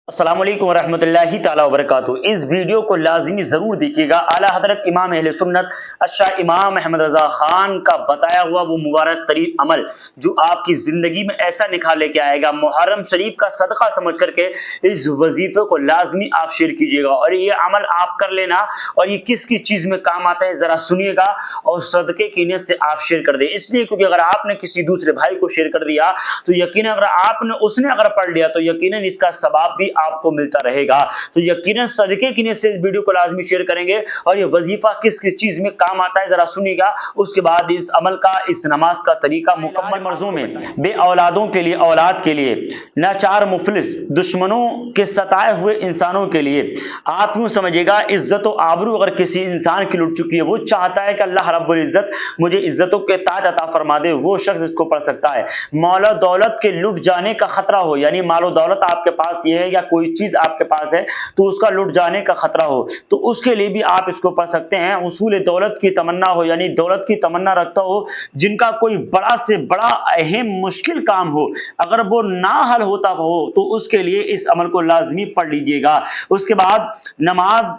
अस्सलाम वालेकुम वरहमतुल्लाहि ताला वबरकातुहू। इस वीडियो को लाजिमी जरूर देखिएगा। आला हजरत इमाम अहले सुन्नत अशा इमाम अहमद रजा खान का बताया हुआ वो मुबारक तरीन अमल जो आपकी जिंदगी में ऐसा निखार लेके आएगा। मुहर्रम शरीफ का सदका समझ करके इस वजीफे को लाजमी आप शेयर कीजिएगा और ये अमल आप कर लेना। और ये किस किस चीज में काम आता है जरा सुनिएगा और सदके की नीयत से आप शेयर कर दे। इसलिए क्योंकि अगर आपने किसी दूसरे भाई को शेयर कर दिया तो यकीनन अगर आपने उसने अगर पढ़ लिया तो यकीनन इसका सवाब भी आपको मिलता रहेगा। तो यकीनन सदके की नीयत से इस वीडियो को लाजमी शेयर करेंगे। और ये वजीफा किस किस चीज में काम आता है जरा सुनिएगा। उसके बाद इस अमल का, इस नमाज का तरीका मुकम्मल मर्जों में बे औलादों के लिए, औलाद के लिए, नाचार मुफलिस दुश्मनों के सताए हुए इंसानों के लिए। आप यूं समझिएगा इज्जत और आबरू अगर किसी इंसान की लुट चुकी है, वो चाहता है कि अल्लाह रब्बुल इज्जत मुझे इज्जतों के ताज अता फरमा दे, वो शख्स इसको पढ़ सकता है। मौला दौलत के लुट जाने का खतरा हो, यानी मालो दौलत आपके पास ये है या कोई चीज आपके पास है तो उसका लुट जाने का खतरा हो तो उसके लिए भी आप इसको पढ़ सकते हैं। उसूल दौलत की तमन्ना हो, यानी दौलत की तमन्ना रखता हो, जिनका कोई बड़ा से बड़ा अहम मुश्किल काम हो, अगर वो ना हल होता हो तो उसके लिए इस अमल को लाजमी पढ़ लीजिएगा। उसके बाद नमाज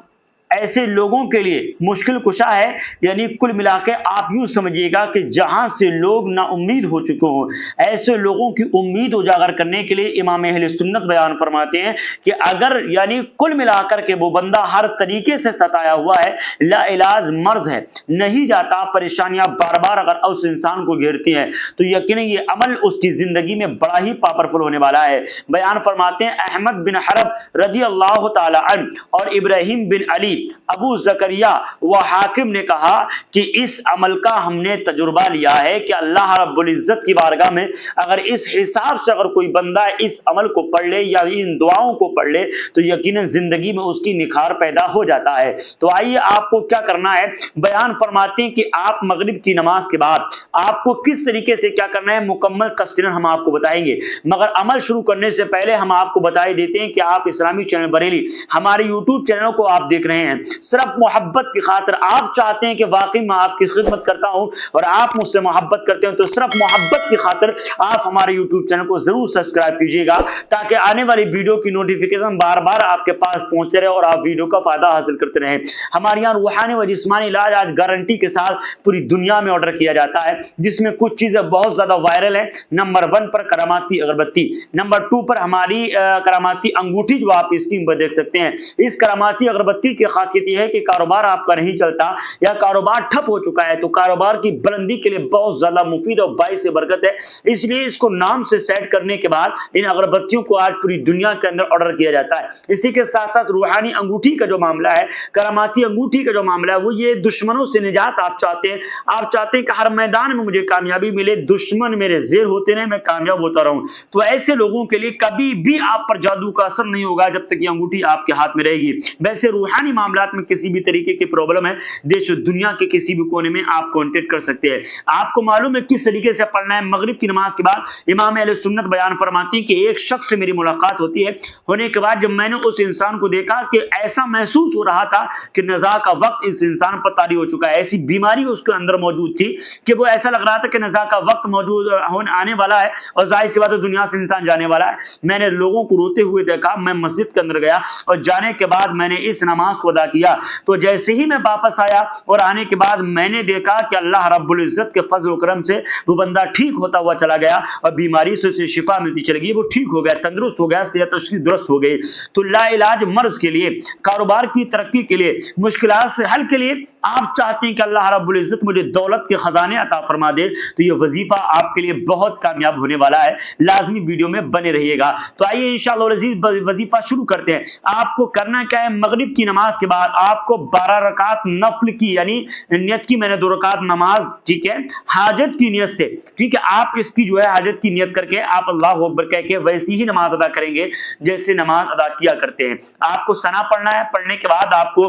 ऐसे लोगों के लिए मुश्किल कुशा है, यानी कुल मिला के आप यूं समझिएगा कि जहां से लोग ना उम्मीद हो चुके हों, ऐसे लोगों की उम्मीद उजागर करने के लिए इमाम अहले सुन्नत बयान फरमाते हैं कि अगर यानी कुल मिलाकर के वो बंदा हर तरीके से सताया हुआ है, लाइलाज मर्ज है, नहीं जाता, परेशानियां बार बार अगर उस इंसान को घेरती हैं तो यकीनन ये अमल उसकी जिंदगी में बड़ा ही पावरफुल होने वाला है। बयान फरमाते हैं अहमद बिन हरब रजी अल्लाह ताला अन्हु और इब्राहिम बिन अली, अबू जकरिया व हाकिम ने कहा कि इस अमल का हमने तजुर्बा लिया है कि अल्लाह रब्बुल इज्जत की बारगाह में अगर इस हिसाब से अगर कोई बंदा इस अमल को पढ़ ले या इन दुआओं को पढ़ ले तो यकीनन जिंदगी में उसकी निखार पैदा हो जाता है। तो आइए आपको क्या करना है, बयान फरमाते हैं कि आप मगरिब की नमाज के बाद आपको किस तरीके से क्या करना है मुकम्मल तफसीलन हम आपको बताएंगे। मगर अमल शुरू करने से पहले हम आपको बताई देते हैं कि आप इस्लामी चैनल बरेली हमारे यूट्यूब चैनल को आप देख रहे हैं सिर्फ मोहब्बत की खातिर। आप चाहते हैं कि वाकई मैं आपकी खिदमत करता हूं और आप मुझसे मोहब्बत करते हैं तो सिर्फ मोहब्बत की खातिर आप हमारे यूट्यूब चैनल को जरूर सब्सक्राइब कीजिएगा ताकि आने वाली वीडियो की नोटिफिकेशन बार बार आपके पास पहुंचते रहे और आप वीडियो का फायदा हासिल करते रहें। हमारे यहाँ रूहानी व जिस्मानी इलाज आज गारंटी के साथ पूरी दुनिया में ऑर्डर किया जाता है, जिसमें कुछ चीजें बहुत ज्यादा वायरल है। नंबर 1 पर करामाती अगरबत्ती, नंबर 2 पर हमारी करामाती अंगूठी जो आप स्क्रीन पर देख सकते हैं। इस करामाती अगरबत्ती की खासियत यह है कि कारोबार आपका नहीं चलता या कारोबार ठप हो चुका है तो कारोबार की बुलंदी के लिए बहुत ज्यादा मुफीद और बाइस बरकत है। इसलिए इसको नाम से सेट करने के बाद इन अगरबत्तियों को आज पूरी दुनिया के अंदर ऑर्डर किया जाता है। इसी के साथ साथ रूहानी अंगूठी का जो मामला है, करामाती अंगूठी का जो मामला है, वो ये दुश्मनों से निजात आप चाहते हैं। आप चाहते हैं कि हर मैदान में मुझे कामयाबी मिले, दुश्मन मेरे जेर होते रहे, मैं कामयाब होता रहूं। तो ऐसे लोगों के लिए कभी भी आप पर जादू का असर नहीं होगा जब तक ये अंगूठी आपके हाथ में रहेगी। वैसे रूहानी मामलात में किसी भी तरीके की प्रॉब्लम है, देश और दुनिया के किसी भी कोने में आप कांटेक्ट कर सकते हैं। आपको मालूम है किस तरीके से पढ़ना है। मगरिब की नमाज के बाद इमाम अहले सुन्नत बयान फरमाती हैं कि एक शख्स से मेरी मुलाकात होती है। होने के बाद जब मैंने उस इंसान को देखा कि ऐसा महसूस हो रहा था कि नज़ा का वक्त इस इंसान पर तारी हो चुका है, ऐसी बीमारी उसके अंदर मौजूद थी कि वो ऐसा लग रहा था कि नज़ा का वक्त मौजूद आने वाला है और जाहिर सी बात है दुनिया से इंसान जाने वाला है। मैंने लोगों को रोते हुए देखा, मैं मस्जिद के अंदर गया और जाने के बाद मैंने इस नमाज को अदा किया। तो जैसे ही मैं वापस आया और आने के बाद मैंने देखा कि अल्लाह रब्बुल इज्जत के फजल करम से वो बंदा ठीक होता हुआ चला गया और बीमारी से उसे शिफा मिलती चली गई, वो ठीक हो गया, तंदुरुस्त हो गया, सेहत उसकी दुरुस्त हो गई। तो लाइलाज मर्ज के लिए, कारोबार की तरक्की के लिए, मुश्किलात से हल के लिए आप चाहते हैं कि अल्लाह रब्बुल इज्जत मुझे दौलत के खजाने अता फरमा दे तो ये वजीफा आपके लिए बहुत कामयाब होने वाला है। लाजमी वीडियो में बने रहिएगा। तो आइए इंशाअल्लाह अज़ीज़ वजीफा शुरू करते हैं। आपको करना क्या है, मगरिब की नमाज के बाद आपको 12 रकात नफल की, यानी नियत की मैंने 2 रकात नमाज, ठीक है, हाजत की नियत से, ठीक है, आप इसकी जो है हाजत की नियत करके आप अल्लाह अकबर कह के वैसी ही नमाज अदा करेंगे जैसे नमाज अदा किया करते हैं। आपको सना पढ़ना है, पढ़ने के बाद आपको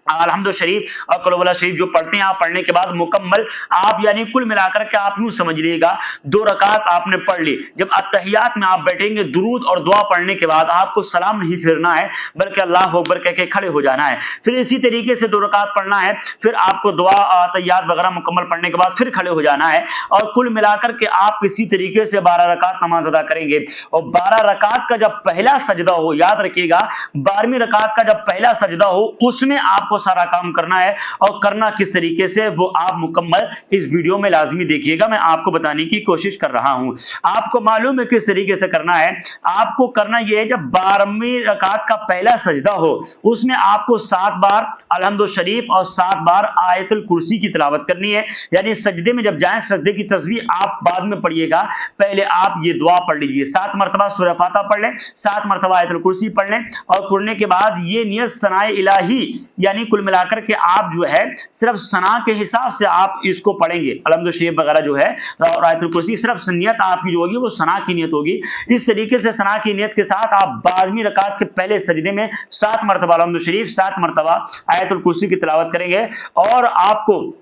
अलहम्दुलिल्लाह शरीफ और कुल शरीफ जो पढ़ते हैं, आप पढ़ने के बाद मुकम्मल आप यानी कुल मिलाकर के आप यूं समझ लीजिएगा 2 रकात आपने पढ़ ली। जब अत्तहियात में आप बैठेंगे दुरूद और दुआ पढ़ने के बाद आपको सलाम नहीं फेरना है, बल्कि अल्लाह अकबर कह के खड़े हो जाना है। फिर इसी तरीके से 2 रकात पढ़ना है, फिर आपको दुआ अत्तहियात वगैरह मुकम्मल पढ़ने के बाद फिर खड़े हो जाना है, और कुल मिलाकर के आप इसी तरीके से 12 रकात नमाज अदा करेंगे। और 12 रकात का जब पहला सजदा हो, याद रखिएगा 12वीं रकात का जब पहला सजदा हो उसमें आपको सारा काम करना है। और करना किस तरीके से वो आप मुकम्मल इस वीडियो में लाजमी देखिएगा, मैं आपको बताने की कोशिश कर रहा हूं। आपको मालूम है किस तरीके से करना है। आपको करना यह है, जब 12वीं रकात का पहला सजदा हो उसमें आपको 7 बार अलहम्दुलिल्लाह शरीफ और 7 बार आयतुल कुर्सी की तिलावत करनी है। यानी सजदे में जब जाएं, सजदे की तस्बीह आप बाद में पढ़िएगा, पहले आप ये दुआ पढ़ लीजिए। 7 मरतबा सूरह फातिहा पढ़ लें, 7 मरतबा आयतुल कुर्सी पढ़ लें, और पढ़ने के बाद ये नियत सनाए इलाही, यानी कुल मिलाकर के आप जो है सिर्फ सना के हिसाब से आप इसको पढ़ेंगे। अलहम्दुलिल्लाह शरीफ वगैरह जो है और आयतुल कुर्सी, सिर्फ नियत आपकी जो होगी वो सना की नियत होगी। इस तरीके से सना की नियत के साथ आप 12वीं रकात के पहले सजदे में 7 मरतबा अलहम्दुलिल्लाह शरीफ, 7 मरतबा आयतुल कुर्सी की तिलावत करेंगे। और आपको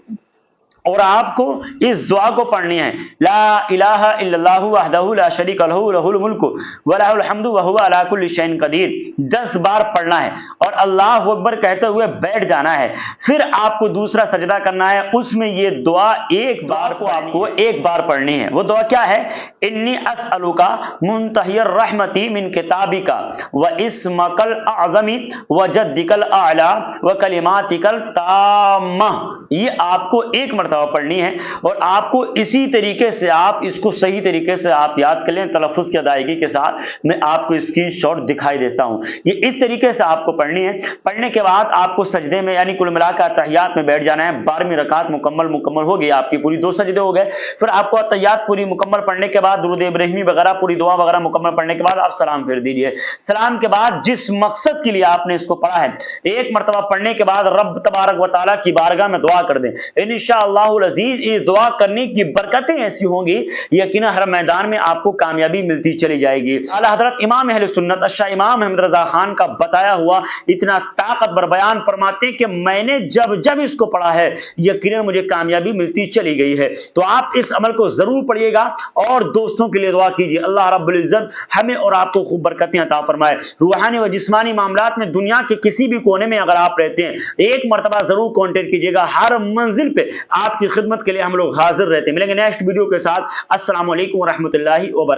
इस दुआ को पढ़नी है, ला इलाहा इल्लल्लाहु वहदहु ला शरीका लहु लहुल मुल्कु व लहुल हम्दु व हुवा अला कुल्लि शैइन कदीर 10 बार पढ़ना है, और अल्लाहु अकबर कहते हुए बैठ जाना है। फिर आपको दूसरा सजदा करना है, उसमें ये दुआ एक बार को आपको एक बार पढ़नी है। वो दुआ क्या है? इन्नी अस्अलुका मुंतहियर रहमती मिन किताबिका व इस्मकल अज़मी व जद्दिकल आला व कलिमातिकल ताम्मा। ये आपको एक मरतबा पढ़नी है, और आपको इसी तरीके से आप इसको सही तरीके से आप याद कर लें तलफ्फुज़ की अदायगी के साथ। मैं आपको स्क्रीनशॉट दिखाई देता हूं। ये इस तरीके से आपको पढ़नी है। पढ़ने के बाद आपको सजदे में यानी कुल मिलाकर तहियात में बैठ जाना है। 12वीं रकात मुकम्मल हो गई आपकी पूरी, 2 सजदे हो गए। फिर आपको तहियात पूरी मुकम्मल पढ़ने के बाद दुरूद इब्राहिमी वगैरह पूरी दुआ वगैरह मुकम्मल पढ़ने के बाद आप सलाम फेर दीजिए। सलाम के बाद जिस मकसद के लिए आपने इसको पढ़ा है, एक मरतबा पढ़ने के बाद रब तबारक व तआला की बारगाह में दुआ कर दें। इंशाअल्लाह अज़ीज़ इस दुआ करने की बरकतें ऐसी होंगी, यकीनन हर मैदान में आपको कामयाबी मिलती चली जाएगी। आला हज़रत इमाम अहले सुन्नत अशा इमाम अहमद रज़ा खान का बताया हुआ इतना ताकतवर बयान फरमाते कि मैंने जब जब इसको पढ़ा है यकीनन मुझे कामयाबी मिलती चली गई है। तो आप इस अमल को जरूर पढ़िएगा और दोस्तों के लिए दुआ कीजिए। अल्लाह रब्बुल इज्जत हमें और आपको खूब बरकतें अता फरमाए। रूहानी व जिस्मानी मामलात में दुनिया के किसी भी कोने में अगर आप रहते हैं, एक मरतबा जरूर कांटेक्ट कीजिएगा। हर मंजिल पे आपकी खिदमत के लिए हम लोग हाजिर रहते हैं। मिलेंगे नेक्स्ट वीडियो के साथ। अस्सलामु अलैकुम व रहमतुल्लाहि व बरकातहू।